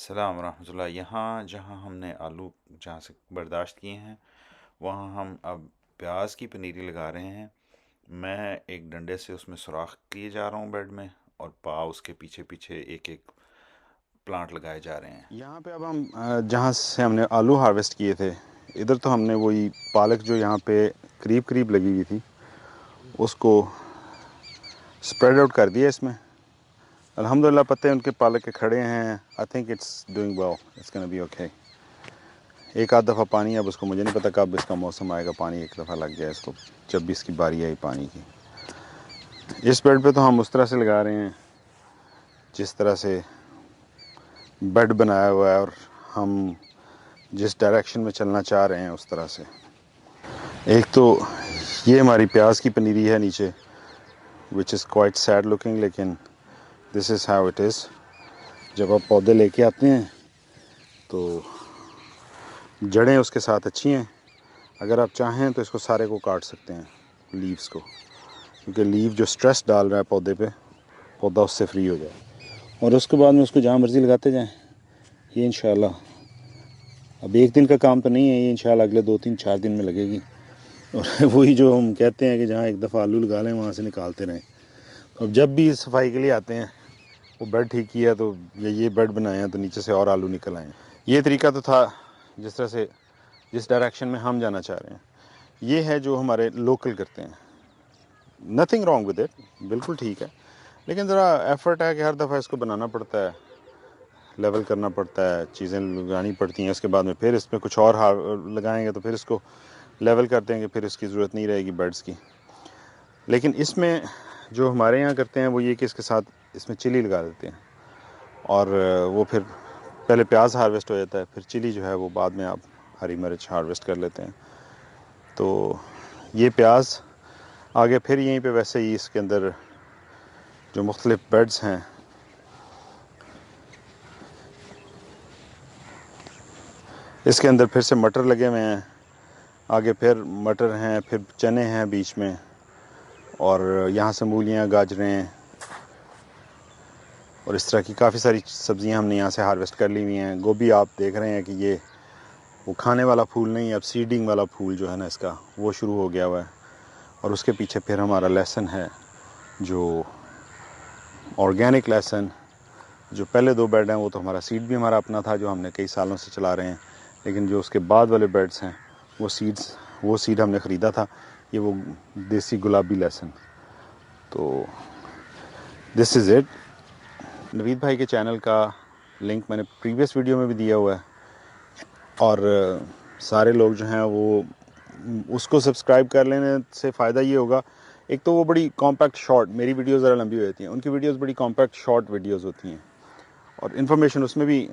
सलाम रहमतुल्लाह। यहाँ जहाँ हमने आलू जहाँ से बर्दाश्त किए हैं वहाँ हम अब प्याज की पनीरी लगा रहे हैं। मैं एक डंडे से उसमें सुराख किए जा रहा हूँ बेड में, और पाव उसके पीछे पीछे एक एक प्लांट लगाए जा रहे हैं। यहाँ पे अब हम जहाँ से हमने आलू हार्वेस्ट किए थे, इधर तो हमने वही पालक जो यहाँ पे करीब करीब लगी हुई थी उसको स्प्रेड आउट कर दिया इसमें। अल्हम्दुलिल्लाह पत्ते उनके पालक के खड़े हैं। I think it's doing well, it's gonna be okay. एक आध दफ़ा पानी, अब उसको मुझे नहीं पता कब इसका मौसम आएगा, पानी एक दफ़ा लग गया इसको जब भी इसकी बारी आई पानी की। इस बेड पे तो हम उस तरह से लगा रहे हैं जिस तरह से बेड बनाया हुआ है और हम जिस डायरेक्शन में चलना चाह रहे हैं उस तरह से। एक तो ये हमारी प्याज की पनीरी है नीचे, which is quite sad looking, लेकिन this is how it is. जब आप पौधे लेके आते हैं तो जड़ें उसके साथ अच्छी हैं। अगर आप चाहें तो इसको सारे को काट सकते हैं, लीव्स को, क्योंकि लीव जो स्ट्रेस डाल रहा है पौधे पे, पौधा उससे फ्री हो जाए। और उसके बाद में उसको जहाँ मर्ज़ी लगाते जाएं। ये इंशाल्लाह अब एक दिन का काम तो नहीं है, ये इंशाल्लाह अगले 2-3-4 दिन में लगेगी। और वही जो हम कहते हैं कि जहाँ एक दफ़ा आलू लगा लें वहाँ से निकालते रहें। तो अब जब भी सफाई के लिए आते हैं, वो बेड ठीक किया तो ये बेड बनाए हैं तो नीचे से और आलू निकल आए। ये तरीका तो था जिस तरह से, जिस डायरेक्शन में हम जाना चाह रहे हैं। ये है जो हमारे लोकल करते हैं, नथिंग रॉन्ग विद इट, बिल्कुल ठीक है। लेकिन ज़रा एफर्ट है कि हर दफ़ा इसको बनाना पड़ता है, लेवल करना पड़ता है, चीज़ें लगानी पड़ती हैं। उसके बाद में फिर इसमें कुछ और लगाएंगे तो फिर इसको लेवल कर देंगे, फिर इसकी ज़रूरत नहीं रहेगी बेड्स की। लेकिन इसमें जो हमारे यहाँ करते हैं वो ये कि इसके साथ इसमें चिली लगा देते हैं, और वो फिर पहले प्याज हार्वेस्ट हो जाता है, फिर चिली जो है वो बाद में आप हरी मिर्च हार्वेस्ट कर लेते हैं। तो ये प्याज आगे फिर यहीं पे वैसे ही इसके अंदर जो मुख्तलिफ बेड्स हैं, इसके अंदर फिर से मटर लगे हुए हैं, आगे फिर मटर हैं, फिर चने हैं बीच में, और यहाँ से मूलियाँ, गाजरें और इस तरह की काफ़ी सारी सब्ज़ियाँ हमने यहाँ से हार्वेस्ट कर ली हुई हैं। गोभी आप देख रहे हैं कि ये वो खाने वाला फूल नहीं, अब सीडिंग वाला फूल जो है ना इसका, वो शुरू हो गया हुआ है। और उसके पीछे फिर हमारा लहसुन है, जो ऑर्गेनिक लहसुन। जो पहले 2 बेड हैं वो तो हमारा सीड भी हमारा अपना था, जो हमने कई सालों से चला रहे हैं। लेकिन जो उसके बाद वाले बेड्स हैं वो सीड हमने ख़रीदा था, ये वो देसी गुलाबी लहसुन। तो दिस इज़ इट। नवीद भाई के चैनल का लिंक मैंने प्रीवियस वीडियो में भी दिया हुआ है, और सारे लोग जो हैं वो उसको सब्सक्राइब कर लेने से फ़ायदा ये होगा, एक तो वो बड़ी कॉम्पैक्ट शॉर्ट, मेरी वीडियोज़ ज़रा लंबी हो जाती हैं, उनकी वीडियोज़ बड़ी कॉम्पैक्ट शॉर्ट वीडियोज़ होती हैं, और इन्फॉर्मेशन उसमें भी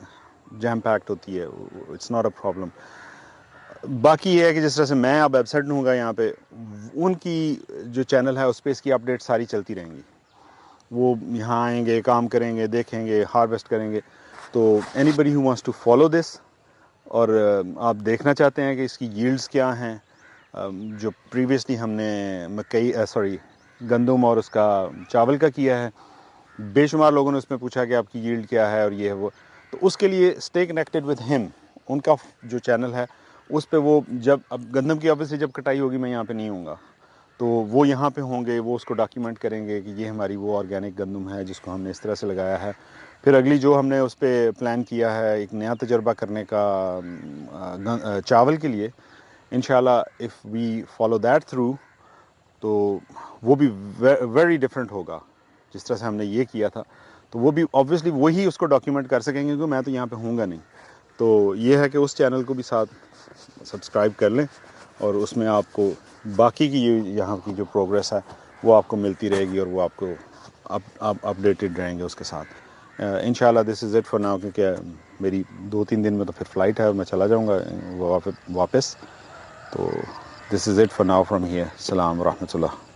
जैम पैक्ड होती है। It's not a problem. बाकी ये है कि जिस तरह से मैं अब एब्सेंट हूँगा यहाँ पे, उनकी जो चैनल है उस पर इसकी अपडेट सारी चलती रहेंगी। वो यहाँ आएंगे, काम करेंगे, देखेंगे, हार्वेस्ट करेंगे। तो anybody who wants to follow this, और आप देखना चाहते हैं कि इसकी यील्ड्स क्या हैं, जो प्रीवियसली हमने गंदम और उसका चावल का किया है, बेशुमार लोगों ने उसमें पूछा कि आपकी यील्ड क्या है और ये है वो। तो उसके लिए स्टे कनेक्टेड विद हिम। उनका जो चैनल है उस पे वो, जब अब गंदम की ऑब्वियसली जब कटाई होगी मैं यहाँ पे नहीं हूँगा, तो वो यहाँ पे होंगे, वो उसको डॉक्यूमेंट करेंगे कि ये हमारी वो ऑर्गेनिक गंदम है जिसको हमने इस तरह से लगाया है। फिर अगली जो हमने उस पर प्लान किया है एक नया तजर्बा करने का चावल के लिए, इंशाल्लाह if we follow that through, तो वो भी वेरी डिफरेंट होगा जिस तरह से हमने ये किया था। तो वो भी ऑब्वियसली वही उसको डॉक्यूमेंट कर सकेंगे, क्योंकि मैं तो यहाँ पे हूँगा नहीं। तो ये है कि उस चैनल को भी साथ सब्सक्राइब कर लें, और उसमें आपको बाकी की यहाँ की जो प्रोग्रेस है वो आपको मिलती रहेगी, और वो आपको आप अपडेटेड रहेंगे उसके साथ। इंशाल्लाह this is it for now, क्योंकि मेरी 2-3 दिन में तो फिर फ़्लाइट है और मैं चला जाऊँगा वापस। तो this is it for now from here. सलाम रहमतुल्लाह।